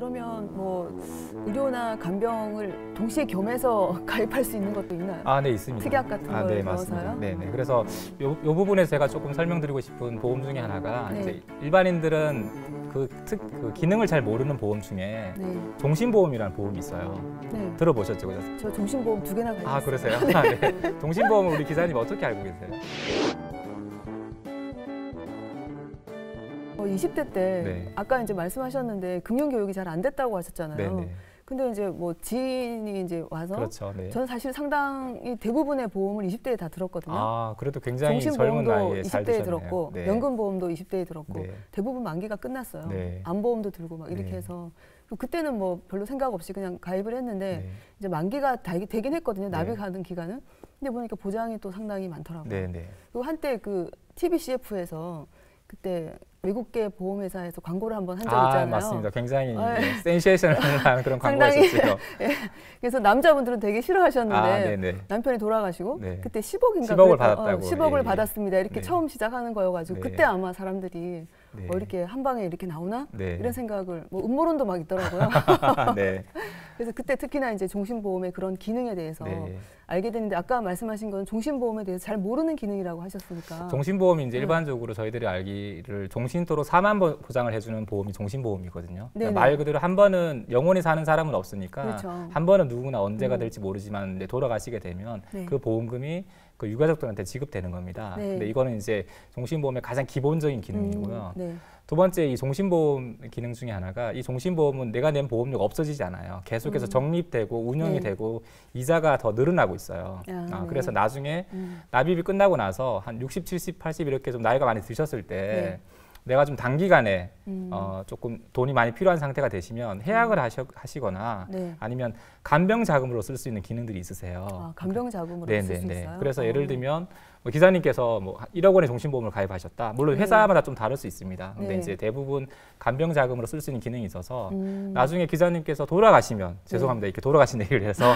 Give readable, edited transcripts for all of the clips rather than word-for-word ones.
그러면 뭐 의료나 간병을 동시에 겸해서 가입할 수 있는 것도 있나요? 아, 네, 있습니다. 특약 같은 걸 네, 넣어서요? 맞습니다. 네, 네. 그래서 요 부분에서 제가 조금 설명드리고 싶은 보험 중에 하나가 네. 이제 일반인들은 그 기능을 잘 모르는 보험 중에 네. 종신보험이라는 보험이 있어요. 네. 들어보셨죠? 그죠? 저 종신보험 2개나 가입했어요. 아, 그러세요? 아, 네. 종신보험은 우리 기자님 어떻게 알고 계세요? 20대 때 네. 아까 이제 말씀하셨는데 금융 교육이 잘 안 됐다고 하셨잖아요. 네, 네. 근데 이제 뭐 지인이 이제 와서 그렇죠. 네. 저는 사실 상당히 대부분의 보험을 20대에 다 들었거든요. 아, 그래도 굉장히 젊은 종신보험도 나이에 잘 20대에 드셨네요. 들었고 네. 연금보험도 20대에 들었고 네. 대부분 만기가 끝났어요. 네. 암보험도 들고 막 이렇게 네. 해서 그때는 뭐 별로 생각 없이 그냥 가입을 했는데 네. 이제 만기가 되긴 했거든요. 네. 납입하는 기간은. 근데 보니까 보장이 또 상당히 많더라고요. 네, 네. 그리고 한때 그 TBCF에서 그때 외국계 보험회사에서 광고를 한번 한 적 있잖아요. 맞습니다. 굉장히 네. 센세이셔널한 그런 광고가 상당히 있었죠. 예. 그래서 남자분들은 되게 싫어하셨는데 네네. 남편이 돌아가시고 네. 그때 10억인가 10억을 받았다고. 10억을 예, 예. 받았습니다. 이렇게 네. 처음 시작하는 거여가지고 네. 그때 아마 사람들이 네. 이렇게 한 방에 이렇게 나오나 네. 이런 생각을 뭐 음모론도 막 있더라고요. 네. 그래서 그때 특히나 이제 종신보험의 그런 기능에 대해서 네. 알게 됐는데 아까 말씀하신 건 종신보험에 대해서 잘 모르는 기능이라고 하셨으니까. 종신보험이 이제 네. 일반적으로 저희들이 알기를 종신도로 4만 번 보장을 해주는 보험이 종신보험이거든요. 네네. 말 그대로 한 번은 영원히 사는 사람은 없으니까 그렇죠. 한 번은 누구나 언제가 될지 모르지만 이제 돌아가시게 되면 네. 그 보험금이 그 유가족들한테 지급되는 겁니다. 네. 근데 이거는 이제 종신보험의 가장 기본적인 기능이고요. 네. 두 번째 이 종신보험 기능 중에 하나가 이 종신보험은 내가 낸 보험료가 없어지지 않아요. 계속해서 적립되고 운영이 네. 되고 이자가 더 늘어나고 있어요. 네. 그래서 나중에 납입이 끝나고 나서 한 60, 70, 80 이렇게 좀 나이가 많이 드셨을 때 네. 내가 좀 단기간에 조금 돈이 많이 필요한 상태가 되시면 해약을 하시거나 네. 아니면 간병 자금으로 쓸 수 있는 기능들이 있으세요. 아, 간병 자금으로 네, 쓸 네, 수 네. 있어요. 그래서 예를 들면 뭐 기자님께서 뭐 1억 원의 종신보험을 가입하셨다. 물론 회사마다 좀 다를 수 있습니다. 근데 네. 이제 대부분 간병 자금으로 쓸 수 있는 기능이 있어서 나중에 기자님께서 돌아가시면 죄송합니다. 이렇게 돌아가신 얘기를 해서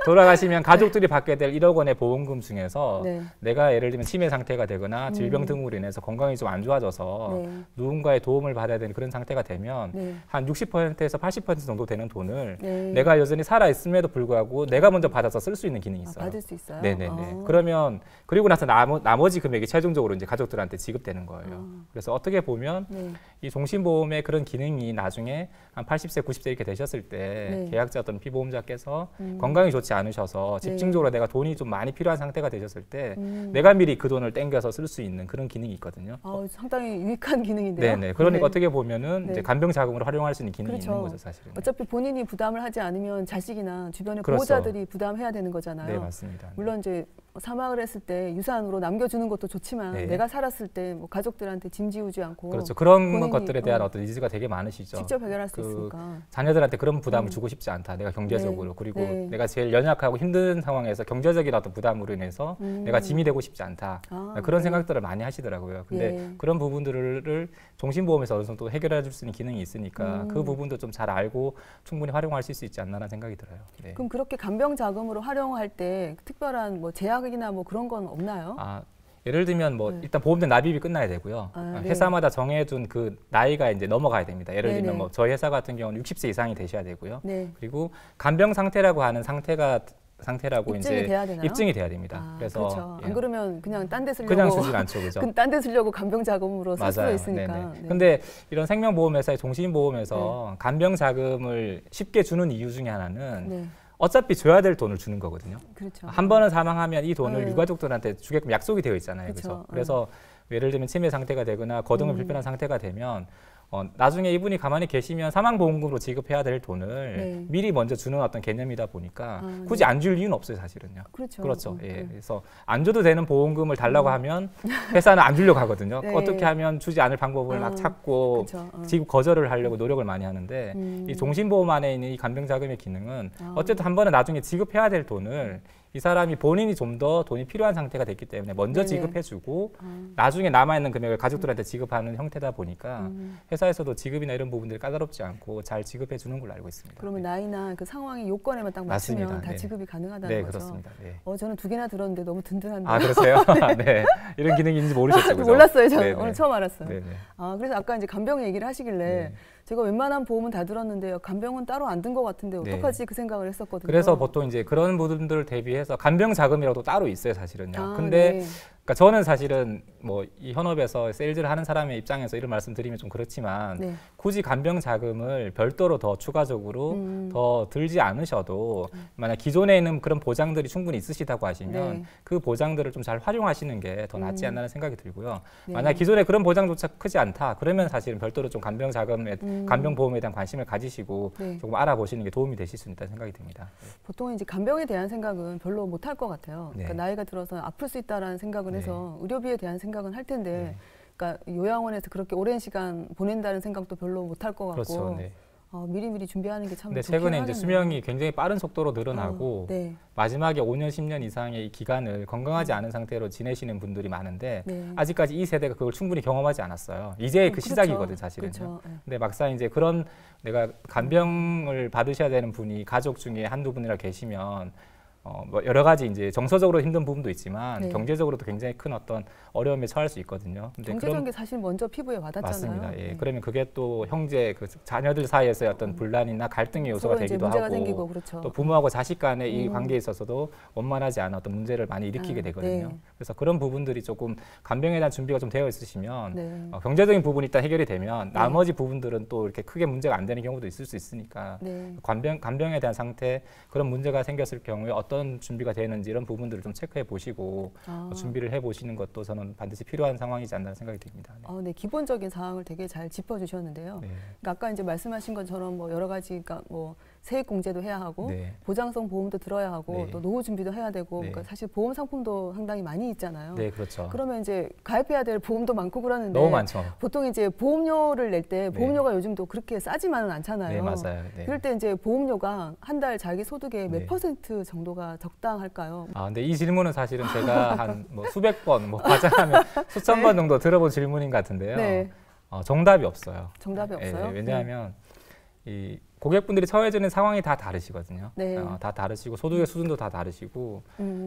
돌아가시면 가족들이 받게 될 1억 원의 보험금 중에서 네. 내가 예를 들면 치매 상태가 되거나 질병 등으로 인해서 건강이 좀 안 좋아져서 네. 누군가의 도움을 받아야 되는 그런 상태가 되면 네. 한 60%에서 80% 정도 되는 돈을 네. 내가 여전히 살아 있음에도 불구하고 내가 먼저 받아서 쓸 수 있는 기능이 있어요. 받을 수 있어요? 네네네. 그러면 그리고 나서 나머지 금액이 최종적으로 이제 가족들한테 지급되는 거예요. 그래서 어떻게 보면 네. 이 종신보험의 그런 기능이 나중에 한 80세, 90세 이렇게 되셨을 때 네. 계약자 어떤 피보험자께서 건강이 좋지 않으셔서 네. 집중적으로 내가 돈이 좀 많이 필요한 상태가 되셨을 때 내가 미리 그 돈을 땡겨서 쓸 수 있는 그런 기능이 있거든요. 상당히 유익한 기능인데요. 네네. 그러니까 네. 어떻게 보면은 네. 이제 간병 자금으로 활용할 수 있는 기능이 그렇죠. 있는 거죠, 사실은. 어차피 본인이 부담을 하지 않으면 자식이나 주변의 그렇죠. 보호자들이 부담해야 되는 거잖아요. 네, 맞습니다. 물론 이제 사망을 했을 때 유산으로 남겨주는 것도 좋지만 네. 내가 살았을 때 뭐 가족들한테 짐지우지 않고 그렇죠. 그런 본인이, 것들에 대한 어떤 의지가 되게 많으시죠. 직접 해결할 수 그 있으니까. 자녀들한테 그런 부담을 주고 싶지 않다. 내가 경제적으로. 네. 그리고 네. 내가 제일 연약하고 힘든 상황에서 경제적인 어떤 부담으로 인해서 내가 짐이 되고 싶지 않다. 그런 네. 생각들을 많이 하시더라고요. 근데 예. 그런 부분들을 종신보험에서 어느 정도 해결해 줄 수 있는 기능이 있으니까 그 부분도 좀 잘 알고 충분히 활용하실 수 있지 않나라는 생각이 들어요. 네. 그럼 그렇게 간병 자금으로 활용할 때 특별한 뭐 제약이나 뭐 그런 건 없나요? 예를 들면 뭐 일단 보험료 납입이 끝나야 되고요. 네. 회사마다 정해둔 그 나이가 이제 넘어가야 됩니다. 예를 네네. 들면 뭐 저희 회사 같은 경우는 60세 이상이 되셔야 되고요. 네. 그리고 간병 상태라고 하는 상태라고 입증이 이제 돼야 되나요? 입증이 돼야 됩니다. 그래서 그렇죠. 안 그러면 그냥 딴 데 쓰려고 그냥 쓰진 않죠, 그죠? 딴 데 쓰려고 간병 자금으로 쓸 수가 있으니까. 네네. 근데 이런 생명보험회사의 종신보험에서 간병 자금을 쉽게 주는 이유 중에 하나는 네. 어차피 줘야 될 돈을 주는 거거든요. 그렇죠. 한 번은 사망하면 이 돈을 네. 유가족들한테 주게끔 약속이 되어 있잖아요. 그렇죠. 그죠? 그래서 예를 들면 치매 상태가 되거나 거동을 불편한 상태가 되면 나중에 이분이 가만히 계시면 사망보험금으로 지급해야 될 돈을 네. 미리 먼저 주는 어떤 개념이다 보니까 네. 굳이 안 줄 이유는 없어요, 사실은요. 그렇죠. 그렇죠. 예. 그래서 안 줘도 되는 보험금을 달라고 하면 회사는 안 주려고 하거든요. 네. 어떻게 하면 주지 않을 방법을 막 찾고 그렇죠. 지급 거절을 하려고 노력을 많이 하는데 이 종신보험 안에 있는 이 간병자금의 기능은 어쨌든 한 번은 나중에 지급해야 될 돈을 이 사람이 본인이 좀 더 돈이 필요한 상태가 됐기 때문에 먼저 네네. 지급해주고 나중에 남아있는 금액을 가족들한테 지급하는 형태다 보니까 회사에서도 지급이나 이런 부분들이 까다롭지 않고 잘 지급해주는 걸로 알고 있습니다. 그러면 나이나 그 상황이 요건에만 딱 맞습니다. 맞추면 다 네. 지급이 가능하다는 네, 거죠. 그렇습니다. 네. 저는 2개나 들었는데 너무 든든한데요. 아, 그러세요? 네. 이런 기능이 있는지 모르셨죠, 그죠? 몰랐어요. 저는 네네. 오늘 처음 알았어요. 네네. 그래서 아까 이제 간병 얘기를 하시길래 네. 제가 웬만한 보험은 다 들었는데요. 간병은 따로 안 든 것 같은데 네. 어떡하지 그 생각을 했었거든요. 그래서 보통 이제 그런 분들을 대비해서 간병 자금이라도 따로 있어요, 사실은요. 아, 근데 네. 그러니까 저는 사실은 뭐 이 현업에서 세일즈를 하는 사람의 입장에서 이런 말씀 드리면 좀 그렇지만 네. 굳이 간병 자금을 별도로 더 추가적으로 더 들지 않으셔도 만약 기존에 있는 그런 보장들이 충분히 있으시다고 하시면 네. 그 보장들을 좀 잘 활용하시는 게 더 낫지 않나는 생각이 들고요. 네. 만약 기존에 그런 보장조차 크지 않다 그러면 사실은 별도로 좀 간병 자금에 간병 보험에 대한 관심을 가지시고 네. 조금 알아보시는 게 도움이 되실 수 있다는 생각이 듭니다. 보통 이제 간병에 대한 생각은 별로 못 할 것 같아요. 네. 그러니까 나이가 들어서 아플 수 있다라는 생각을 네. 해서 의료비에 대한 생각은 할 텐데, 네. 그러니까 요양원에서 그렇게 오랜 시간 보낸다는 생각도 별로 못 할 것 같고, 그렇죠. 네. 미리미리 준비하는 게 참 근데 좋긴 최근에 이제 하겠네요. 수명이 굉장히 빠른 속도로 늘어나고 네. 마지막에 5년, 10년 이상의 이 기간을 건강하지 않은 상태로 지내시는 분들이 많은데 네. 아직까지 이 세대가 그걸 충분히 경험하지 않았어요. 이제 그 그렇죠. 시작이거든, 사실은요. 그렇죠. 네. 근데 막상 이제 그런 내가 간병을 받으셔야 되는 분이 가족 중에 한두 분이라 계시면 뭐 여러 가지 이제 정서적으로 힘든 부분도 있지만 네. 경제적으로도 굉장히 큰 어떤 어려움에 처할 수 있거든요. 근데 경제적인 게 사실 먼저 피부에 와닿잖아요. 맞습니다. 예. 네. 그러면 그게 또 형제 그 자녀들 사이에서의 어떤 분란이나 갈등의 요소가 서로 이제 되기도 문제가 하고 생기고 그렇죠. 또 부모하고 자식 간의 이 관계에 있어서도 원만하지 않은 어떤 문제를 많이 일으키게 되거든요. 네. 그래서 그런 부분들이 조금 간병에 대한 준비가 좀 되어 있으시면 네. 경제적인 부분이 일단 해결이 되면 나머지 부분들은 또 이렇게 크게 문제가 안 되는 경우도 있을 수 있으니까 네. 간병에 대한 상태 그런 문제가 생겼을 경우에 어떤 준비가 되는지 이런 부분들을 좀 체크해 보시고 준비를 해 보시는 것도 저는 반드시 필요한 상황이지 않나 생각이 듭니다. 네. 네, 기본적인 사항을 되게 잘 짚어주셨는데요. 네. 그러니까 아까 이제 말씀하신 것처럼 뭐 여러 가지, 그러니까 뭐 세액 공제도 해야 하고 네. 보장성 보험도 들어야 하고 네. 또 노후 준비도 해야 되고, 네. 그러니까 사실 보험 상품도 상당히 많이 있잖아요. 네, 그렇죠. 그러면 이제 가입해야 될 보험도 많고 그러는데 너무 많죠. 보통 이제 보험료를 낼 때 보험료가 요즘도 그렇게 싸지만은 않잖아요. 네, 맞아요. 네. 그럴 때 이제 보험료가 한 달 자기 소득의 몇 네. 퍼센트 정도가 적당할까요? 근데 이 질문은 사실은 제가 한 뭐 수백 번, 뭐 과장하면 수천 번 정도 들어본 질문인 것 같은데요. 네. 정답이 없어요. 정답이 없어요? 네, 왜냐하면 이 고객분들이 처해지는 상황이 다 다르시거든요. 네. 다 다르시고 소득의 수준도 다 다르시고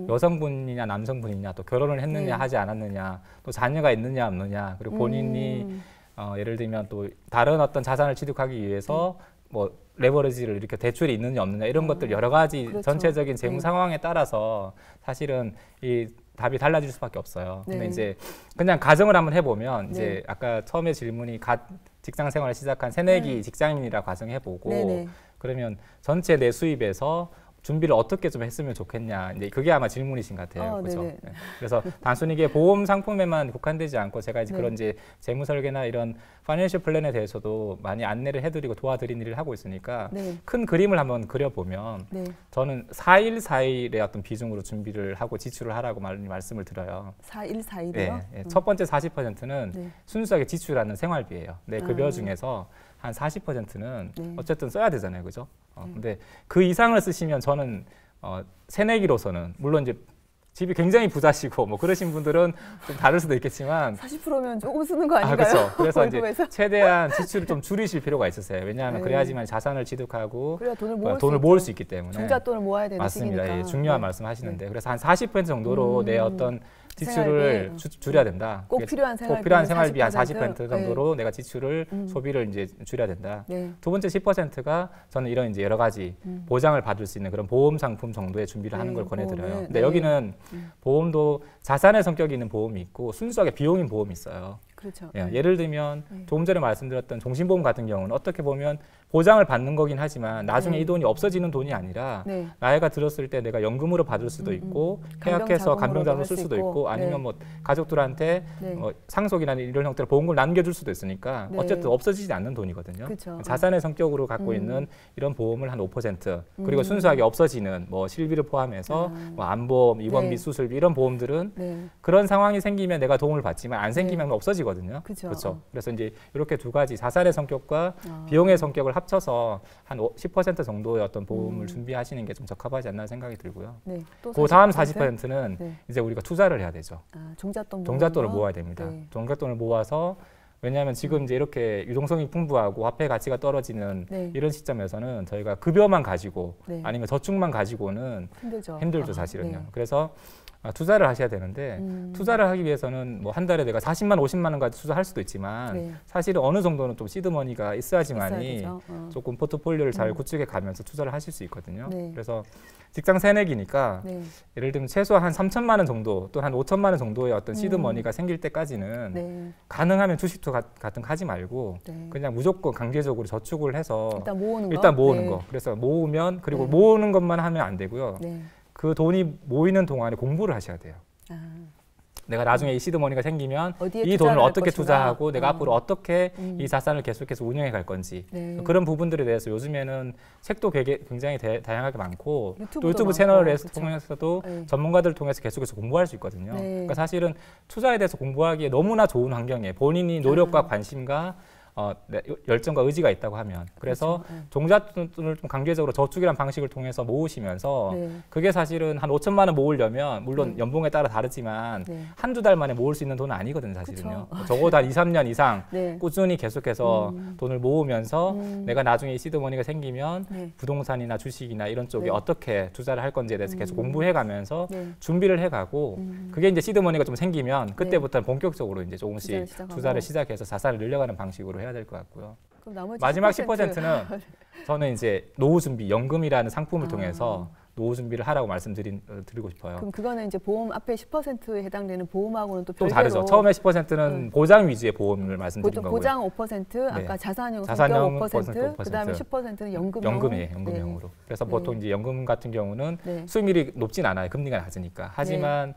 여성분이냐 남성분이냐 또 결혼을 했느냐 네. 하지 않았느냐 또 자녀가 있느냐 없느냐 그리고 본인이 예를 들면 또 다른 어떤 자산을 취득하기 위해서 뭐 레버리지를 이렇게 대출이 있느냐 없느냐 이런 것들 여러 가지 그렇죠. 전체적인 재무 네. 상황에 따라서 사실은 이 답이 달라질 수밖에 없어요. 근데 네. 이제 그냥 가정을 한번 해보면 이제 네. 아까 처음에 질문이 직장 생활을 시작한 새내기 직장인이라 가정해보고 네네. 그러면 전체 내 수입에서 준비를 어떻게 좀 했으면 좋겠냐 이제 그게 아마 질문이신 것 같아요. 그렇죠? 네네. 네. 그래서 단순히 이게 보험 상품에만 국한되지 않고 제가 이제 네. 그런 이제 재무 설계나 이런 파이낸셜 플랜에 대해서도 많이 안내를 해드리고 도와드리는 일을 하고 있으니까 네. 큰 그림을 한번 그려보면 네. 저는 4일 4일의 어떤 비중으로 준비를 하고 지출을 하라고 말씀을 드려요. 4일 4일이요? 네. 첫 번째 40%는 네. 순수하게 지출하는 생활비예요. 내 급여 아. 중에서 한 40%는 네. 어쨌든 써야 되잖아요, 그죠? 근데 그 이상을 쓰시면 저는 새내기로서는 물론 이제 집이 굉장히 부자시고 뭐 그러신 분들은 좀 다를 수도 있겠지만 40%면 조금 쓰는 거 아닌가요? 그렇죠. 그래서 이제 월급에서? 최대한 지출을 좀 줄이실 필요가 있으세요. 왜냐하면 네. 그래야지만 자산을 취득하고 그래야 돈을 돈을 모을 모을 수 수 있기 때문에 종잣돈을 모아야 되는 맞습니다. 시기니까. 예, 중요한 네. 말씀하시는데 그래서 한 40% 정도로 내 어떤 지출을 생활비. 줄여야 된다. 꼭 그게 필요한 꼭 필요한 생활비 한 40% 40% 정도로 내가 지출을 소비를 이제 줄여야 된다. 네. 두 번째 10%가 저는 이런 이제 여러 가지 보장을 받을 수 있는 그런 보험 상품 정도의 준비를 하는 네, 걸 권해드려요. 보험을. 근데 네. 여기는 보험도 자산의 성격이 있는 보험이 있고 순수하게 비용인 보험이 있어요. 그렇죠. 예를 들면 조금 전에 말씀드렸던 종신보험 같은 경우는 어떻게 보면 보장을 받는 거긴 하지만 나중에 네. 이 돈이 없어지는 돈이 아니라 네. 나이가 들었을 때 내가 연금으로 받을 수도 있고 간병자금으로도 계약해서 간병자금으로 쓸 할 수 수도 있고. 있고 아니면 네. 뭐 가족들한테 네. 상속이나 이런 형태로 보험금을 남겨줄 수도 있으니까 네. 어쨌든 없어지지 않는 돈이거든요. 그쵸. 자산의 성격으로 갖고 있는 이런 보험을 한 5% 그리고 순수하게 없어지는 뭐 실비를 포함해서 뭐 안보험, 입원비, 네. 수술비 이런 보험들은 네. 그런 상황이 생기면 내가 도움을 받지만 안 생기면 없어지거든요. 그쵸. 그렇죠. 그래서 이제 이렇게 두 가지 자산의 성격과 비용의 성격을 합쳐서 한 10% 정도의 어떤 보험을 준비하시는 게 좀 적합하지 않나 생각이 들고요. 네. 또 그 다음 40%? 40%는 네. 이제 우리가 투자를 해야 되죠. 종잣돈 종잣돈을 모으는 거? 모아야 됩니다. 네. 종잣돈을 모아서 왜냐하면 지금 이제 이렇게 유동성이 풍부하고 화폐 가치가 떨어지는 네. 이런 시점에서는 저희가 급여만 가지고 네. 아니면 저축만 가지고는 힘들죠 사실은요. 네. 그래서 투자를 하셔야 되는데 투자를 하기 위해서는 뭐 한 달에 내가 40만 50만 원까지 투자할 수도 있지만 네. 사실은 어느 정도는 좀 시드머니가 있어야지만이 있어야 조금 포트폴리오를 잘 구축해 가면서 투자를 하실 수 있거든요. 네. 그래서 직장 새내기니까 네. 예를 들면 최소한 한 3천만 원 정도 또 한 5천만 원 정도의 어떤 시드머니가 생길 때까지는 네. 가능하면 주식도 같은 거 하지 말고 네. 그냥 무조건 강제적으로 저축을 해서 일단 모으는 거. 네. 그래서 모으면 그리고 네. 모으는 것만 하면 안 되고요. 네. 그 돈이 모이는 동안에 공부를 하셔야 돼요. 아. 내가 나중에 이 시드머니가 생기면 어디에 이 돈을 어떻게 것인가? 투자하고 내가 앞으로 어떻게 이 자산을 계속해서 운영해 갈 건지 네. 그런 부분들에 대해서 요즘에는 책도 굉장히 다양하게 많고 또 유튜브 많고, 채널을 그쵸. 통해서도 네. 전문가들을 통해서 계속해서 공부할 수 있거든요. 네. 그러니까 사실은 투자에 대해서 공부하기에 너무나 좋은 환경에 본인이 노력과 관심과 열정과 의지가 있다고 하면 그래서 그렇죠. 네. 종잣돈을 좀 강제적으로 저축이라는 방식을 통해서 모으시면서 네. 그게 사실은 한 5천만 원 모으려면 물론 네. 연봉에 따라 다르지만 네. 한두 달 만에 모을 수 있는 돈은 아니거든요 사실은요. 그쵸. 적어도 한 2, 3년 이상 네. 꾸준히 계속해서 돈을 모으면서 내가 나중에 시드머니가 생기면 네. 부동산이나 주식이나 이런 쪽에 네. 어떻게 투자를 할 건지에 대해서 계속 공부해가면서 네. 준비를 해가고 그게 이제 시드머니가 좀 생기면 그때부터는 본격적으로 이제 투자를 조금씩 시작하고. 투자를 시작해서 자산을 늘려가는 방식으로 해야 될 것 같고요. 그럼 나머지 마지막 10%는 저는 이제 노후 준비 연금이라는 상품을 아. 통해서 노후 준비를 하라고 말씀드리고 싶어요. 그럼 그거는 이제 보험 앞에 10%에 해당되는 보험하고는 또 좀 별개로 다르죠. 처음에 10%는 보장 위주의 보험을 말씀드린 거고요. 보장 5%, 네. 아까 자산형 자산형 성격 5%, 5%, 그다음에 10%는 연금형. 연금이에요, 연금형으로. 그래서 네. 보통 이제 연금 같은 경우는 네. 수익률이 높진 않아요. 금리가 낮으니까. 하지만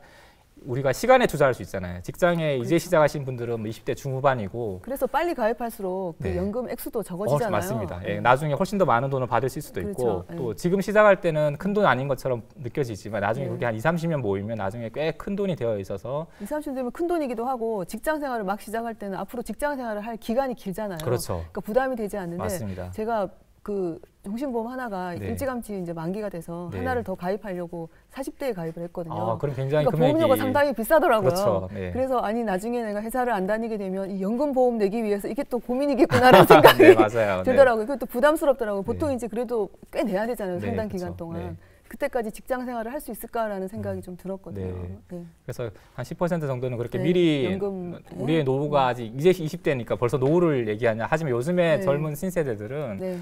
우리가 시간에 투자할 수 있잖아요. 직장에 이제 시작하신 분들은 뭐 20대 중후반이고 그래서 빨리 가입할수록 그 네. 연금 액수도 적어지잖아요. 맞습니다. 예, 나중에 훨씬 더 많은 돈을 받을 수도 그렇죠. 있고 네. 또 지금 시작할 때는 큰 돈 아닌 것처럼 느껴지지만 나중에 네. 그게 한 2, 30년 모이면 나중에 꽤 큰 돈이 되어 있어서 20, 30 되면 큰 돈이기도 하고 직장 생활을 막 시작할 때는 앞으로 직장 생활을 할 기간이 길잖아요. 그렇죠. 그러니까 부담이 되지 않는데 맞습니다. 제가 그 종신보험 하나가 네. 일찌감치 이제 만기가 돼서 네. 하나를 더 가입하려고 40대에 가입을 했거든요. 그럼 굉장히 그러니까 금액이 보험료가 상당히 비싸더라고요. 그렇죠. 네. 그래서 아니 나중에 내가 회사를 안 다니게 되면 이 연금 보험 내기 위해서 이게 또 고민이겠구나라는 생각이 네, 맞아요. 들더라고요. 그것도 부담스럽더라고요. 보통 네. 이제 그래도 꽤 내야 되잖아요. 네, 상당 그렇죠. 기간 동안. 네. 그때까지 직장 생활을 할 수 있을까라는 생각이 좀 들었거든요. 네. 네. 그래서 한 10% 정도는 그렇게 네, 미리 연금, 우리의 노후가 아직 이제 20대니까 벌써 노후를 얘기하냐. 하지만 요즘에 네. 젊은 신세대들은 네.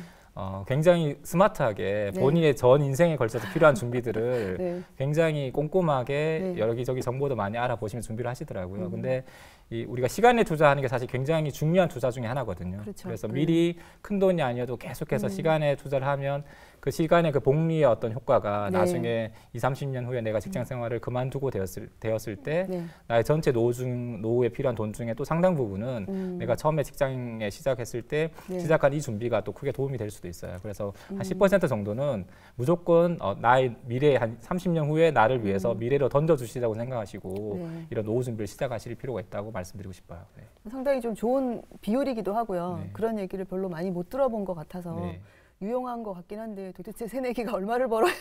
굉장히 스마트하게 네. 본인의 전 인생에 걸쳐서 필요한 준비들을 네. 굉장히 꼼꼼하게 네. 여기저기 정보도 많이 알아보시면서 준비를 하시더라고요. 근데 우리가 시간에 투자하는 게 사실 굉장히 중요한 투자 중에 하나거든요. 그렇죠. 그래서 미리 큰 돈이 아니어도 계속해서 시간에 투자를 하면 그 시간의 그 복리의 어떤 효과가 네. 나중에 20, 30년 후에 내가 직장 생활을 그만두고 되었을 때 네. 나의 전체 노후에 필요한 돈 중에 또 상당 부분은 내가 처음에 직장에 시작했을 때 네. 시작한 이 준비가 또 크게 도움이 될 수도 있어요. 그래서 한 10% 정도는 무조건 나의 미래 한 30년 후에 나를 위해서 미래로 던져주시라고 생각하시고 네. 이런 노후 준비를 시작하실 필요가 있다고 말씀드리고 싶어요. 네. 상당히 좀 좋은 비율이기도 하고요. 네. 그런 얘기를 별로 많이 못 들어본 것 같아서 네. 유용한 것 같긴 한데 도대체 새내기가 얼마를 벌어야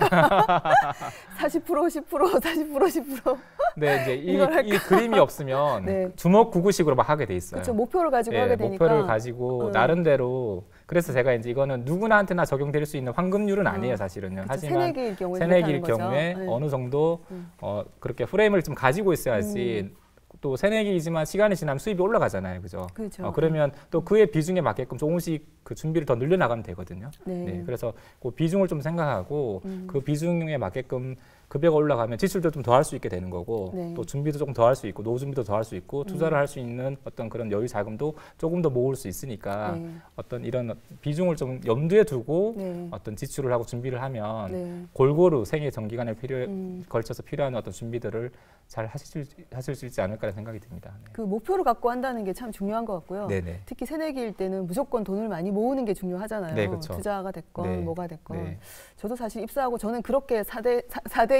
40%, 10%, 40%, 10%. 근데 이제 이걸 할까? 이 그림이 없으면 네. 주먹구구식으로 막 하게 돼 있어요. 그렇죠. 목표를 가지고 예, 하게 되니까. 목표를 가지고 나름대로 그래서 제가 이제 이거는 누구나한테나 적용될 수 있는 황금률은 아니에요, 사실은요. 그쵸, 하지만 새내기일 경우에 새내기일 그렇다는 경우에 거죠. 네. 어느 정도 그렇게 프레임을 좀 가지고 있어야지 또 새내기이지만 시간이 지나면 수입이 올라가잖아요, 그죠? 그렇죠. 그러면 또 그의 비중에 맞게끔 조금씩 그 준비를 더 늘려나가면 되거든요. 네. 그래서 그 비중을 좀 생각하고 그 비중에 맞게끔 급여가 올라가면 지출도 좀 더 할 수 있게 되는 거고 네. 또 준비도 조금 더 할 수 있고 노후 준비도 더 할 수 있고 투자를 할 수 있는 어떤 그런 여유 자금도 조금 더 모을 수 있으니까 네. 어떤 이런 비중을 좀 염두에 두고 네. 어떤 지출을 하고 준비를 하면 네. 골고루 생애 전기간에 걸쳐서 필요한 어떤 준비들을 잘 하실 수 있지 않을까라는 생각이 듭니다. 네. 그 목표를 갖고 한다는 게 참 중요한 것 같고요. 네네. 특히 새내기일 때는 무조건 돈을 많이 모으는 게 중요하잖아요. 네, 그렇죠. 투자가 됐건 네. 뭐가 됐건. 네. 저도 사실 입사하고 저는 그렇게 4대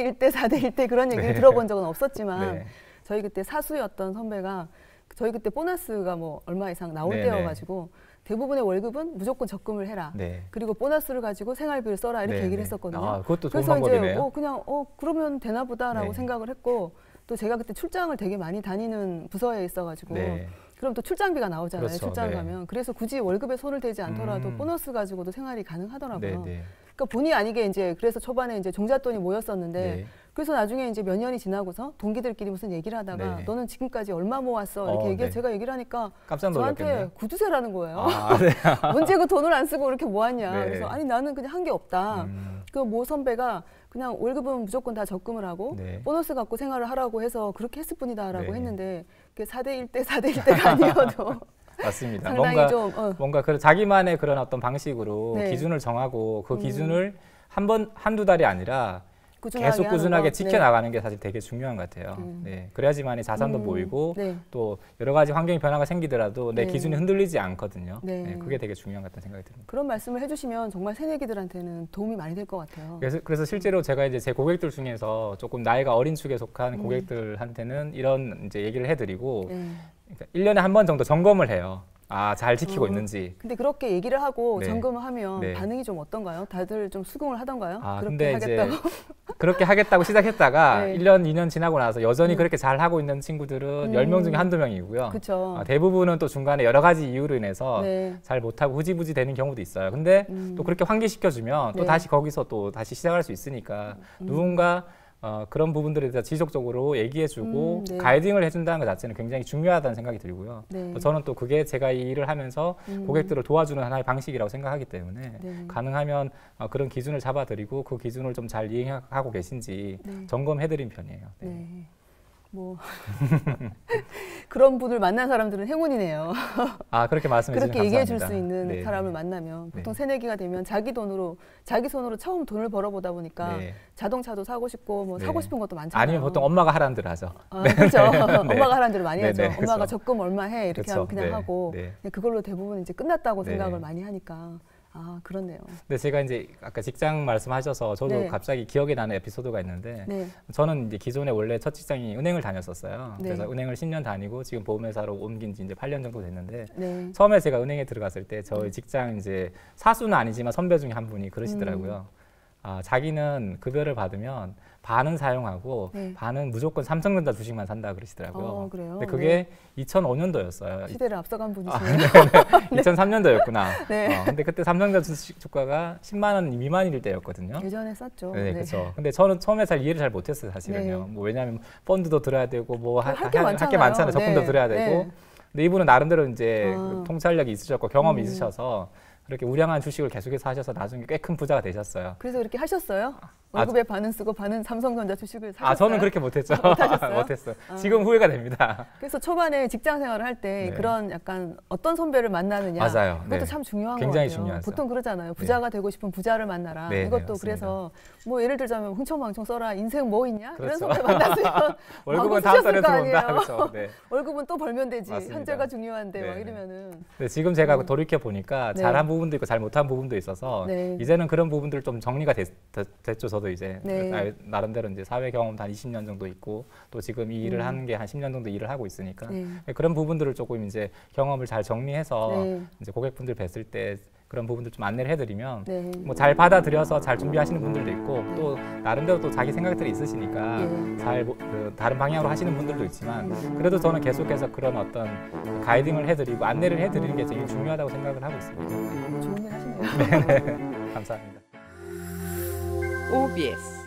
1대 그런 얘기를 네. 들어본 적은 없었지만 네. 저희 그때 사수였던 선배가 저희 그때 보너스가 뭐 얼마 이상 나올 네네. 때여가지고 대부분의 월급은 무조건 적금을 해라. 네. 그리고 보너스를 가지고 생활비를 써라 이렇게 네네. 얘기를 했었거든요. 그것도 좋은 그래서 이제 방법이네요. 그냥 그러면 되나 보다라고 네. 생각을 했고 또 제가 그때 출장을 되게 많이 다니는 부서에 있어가지고 네. 그럼 또 출장비가 나오잖아요. 그렇죠. 출장 네. 가면. 그래서 굳이 월급에 손을 대지 않더라도 보너스 가지고도 생활이 가능하더라고요. 네. 그러니까 본의 아니게 이제 그래서 초반에 이제 종잣돈이 모였었는데 네. 그래서 나중에 이제 몇 년이 지나고서 동기들끼리 무슨 얘기를 하다가 네. 너는 지금까지 얼마 모았어? 이렇게 네. 제가 얘기를 하니까 깜짝 저한테 놀랐겠네요. 구두쇠라는 거예요. 아, 네. 언제 그 돈을 안 쓰고 이렇게 모았냐? 네. 그래서 아니 나는 그냥 한 게 없다. 그 모 선배가 그냥 월급은 무조건 다 적금을 하고 네. 보너스 갖고 생활을 하라고 해서 그렇게 했을 뿐이다라고 네. 했는데 그게 4대 1대 4대 1대가 아니어도 맞습니다. 상당히 뭔가 좀 뭔가 그 자기만의 그런 어떤 방식으로 네. 기준을 정하고 그 기준을 한두 달이 아니라 꾸준하게 계속 하는 꾸준하게 거. 지켜나가는 게 사실 되게 중요한 것 같아요. 네. 그래야지만이 자산도 모이고 네. 또 여러 가지 환경의 변화가 생기더라도 내 네. 기준이 흔들리지 않거든요. 네. 네. 그게 되게 중요한 것 같다는 생각이 듭니다. 그런 말씀을 해주시면 정말 새내기들한테는 도움이 많이 될 것 같아요. 그래서 실제로 제가 이제 제 고객들 중에서 조금 나이가 어린 축에 속한 고객들한테는 이런 이제 얘기를 해드리고 네. 그러니까 1년에 한 번 정도 점검을 해요. 아, 잘 지키고 있는지. 근데 그렇게 얘기를 하고 네. 점검을 하면 네. 반응이 좀 어떤가요? 다들 좀 수긍을 하던가요? 아, 그렇게 근데 하겠다고? 이제 그렇게 하겠다고 시작했다가 네. 1년, 2년 지나고 나서 여전히 그렇게 잘 하고 있는 친구들은 10명 중에 한두 명이고요. 그렇죠. 대부분은 또 중간에 여러 가지 이유로 인해서 네. 잘 못하고 후지부지 되는 경우도 있어요. 근데 또 그렇게 환기시켜주면 또 네. 다시 거기서 또 다시 시작할 수 있으니까 누군가 그런 부분들에 대해서 지속적으로 얘기해주고 네. 가이딩을 해준다는 것 자체는 굉장히 중요하다는 생각이 들고요. 네. 저는 또 그게 제가 이 일을 하면서 고객들을 도와주는 하나의 방식이라고 생각하기 때문에 네. 가능하면 그런 기준을 잡아드리고 그 기준을 좀 잘 이행하고 계신지 네. 점검해드린 편이에요. 네. 네. 뭐 그런 분을 만난 사람들은 행운이네요. 아, 그렇게 말씀해 주시면 그렇게 얘기해 감사합니다. 줄 수 있는 네. 사람을 만나면 네. 보통 새내기가 되면 자기 돈으로 자기 손으로 처음 돈을 벌어보다 보니까 네. 자동차도 사고 싶고 뭐 네. 사고 싶은 것도 많잖아요. 아니면 보통 엄마가 하라는 대로 하죠. 그렇죠. 엄마가 하라는 대로 많이 네, 하죠. 네, 엄마가 그렇죠. 적금 얼마 해 이렇게 그렇죠. 하면 그냥 네, 하고 네. 그냥 그걸로 대부분 이제 끝났다고 네. 생각을 많이 하니까 아 그렇네요. 근데 제가 이제 아까 직장 말씀하셔서 저도 네. 갑자기 기억이 나는 에피소드가 있는데 네. 저는 이제 기존에 원래 첫 직장이 은행을 다녔었어요. 네. 그래서 은행을 10년 다니고 지금 보험회사로 옮긴 지 이제 8년 정도 됐는데 네. 처음에 제가 은행에 들어갔을 때 저희 직장 이제 사수는 아니지만 선배 중에 한 분이 그러시더라고요. 아, 자기는 급여를 받으면 반은 사용하고 네. 반은 무조건 삼성전자 주식만 산다 그러시더라고요. 그래요? 근데 그게 2005년도였어요. 시대를 앞서간 분이시네요. 2003년도였구나. 네. 근데 그때 삼성전자 주식 주가가 10만 원 미만일 때였거든요. 예전에 썼죠. 네, 그렇죠. 근데 저는 처음에 잘 이해를 잘 못했어요, 사실은요. 네. 뭐 왜냐하면 펀드도 들어야 되고 뭐 할 게 많잖아요. 많잖아요. 적금도 네. 들어야 되고. 네. 근데 이분은 나름대로 이제 아. 그 통찰력이 있으셨고 경험이 있으셔서 그렇게 우량한 주식을 계속해서 하셔서 나중에 꽤 큰 부자가 되셨어요. 그래서 그렇게 하셨어요? 월급에 반은 쓰고 반은 삼성전자 주식을 사셨어요? 아, 저는 그렇게 못했죠. 못하셨어요? 못했어요. 지금 후회가 됩니다. 그래서 초반에 직장 생활을 할 때 네. 그런 약간 어떤 선배를 만나느냐 맞아요. 그것도 네. 참 중요한 굉장히 것 같아요. 중요하죠. 보통 그러잖아요. 부자가 되고 싶은 부자를 만나라. 네, 네, 이것도 맞습니다. 그래서 뭐 예를 들자면 흥청망청 써라. 인생 뭐 있냐? 이런 그렇죠. 선배 만났으면 월급은 마구 다음 쓰셨을 달에 거 들어온다. 아니에요. 그렇죠. 네. 월급은 또 벌면 되지. 맞습니다. 현재가 중요한데 막 네. 이러면은 근데 지금 제가 돌이켜 보니까 네. 잘한 부분도 있고 잘못한 부분도 있어서 네. 이제는 그런 부분들 좀 정리가 됐죠. 저도 이제 네. 나름대로 이제 사회 경험도 한 20년 정도 있고 또 지금 이 일을 하는 게 한 10년 정도 일을 하고 있으니까 네. 그런 부분들을 조금 이제 경험을 잘 정리해서 네. 이제 고객분들 뵀을 때 그런 부분들 좀 안내를 해드리면 네. 뭐 잘 받아들여서 잘 준비하시는 분들도 있고 또 나름대로 또 자기 생각들이 있으시니까 네. 잘 다른 방향으로 하시는 분들도 있지만 그래도 저는 계속해서 그런 어떤 가이딩을 해드리고 안내를 해드리는 게 되게 중요하다고 생각을 하고 있습니다. 좋은 일 하시네요. 감사합니다. OBS